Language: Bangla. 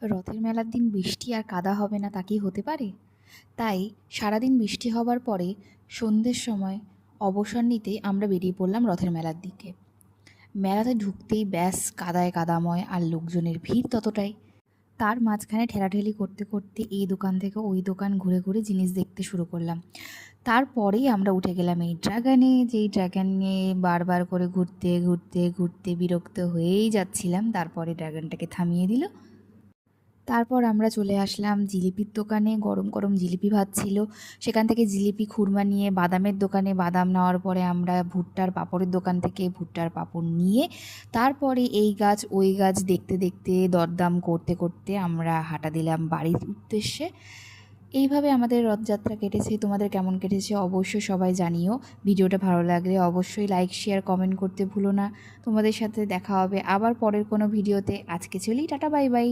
রথের মেলার দিন বৃষ্টি আর কাদা হবে না তা কি হতে পারে? তাই সারাদিন বৃষ্টি হবার পরে সন্ধ্যের সময় অবসর নিতে আমরা বেরিয়ে পড়লাম রথের মেলার দিকে। মেলাতে ঢুকতেই ব্যাস কাদায় কাদাময় আর লোকজনের ভিড় ততটাই। তার মাঝখানে ঠেলাঠেলি করতে করতে এই দোকান থেকে ওই দোকান ঘুরে ঘুরে জিনিস দেখতে শুরু করলাম। তারপরেই আমরা উঠে গেলাম এই ড্রাগনে, যেই ড্রাগনে বারবার করে ঘুরতে ঘুরতে ঘুরতে বিরক্ত হয়েই যাচ্ছিলাম। তারপরে ড্রাগনটাকে থামিয়ে দিল। তারপর আমরা চলে আসলাম জিলিপির দোকানে। গরম গরম জিলিপি ভাজছিল। সেখান থেকে জিলিপি খুরমা নিয়ে বাদামের দোকানে বাদাম নেওয়ার পরে আমরা ভুট্টার পাঁপড়ের দোকান থেকে ভুট্টার পাঁপড় নিয়ে তারপরে এই গাছ ওই গাছ দেখতে দেখতে দরদাম করতে করতে আমরা হাঁটা দিলাম বাড়ির উদ্দেশ্যে। এইভাবে আমাদের রথযাত্রা কেটেছে। তোমাদের কেমন কেটেছে অবশ্যই সবাই জানিও। ভিডিওটা ভালো লাগলে অবশ্যই লাইক শেয়ার কমেন্ট করতে ভুলো না। তোমাদের সাথে দেখা হবে আবার পরের কোনো ভিডিওতে। আজকে চলি, টাটা বাই বাই।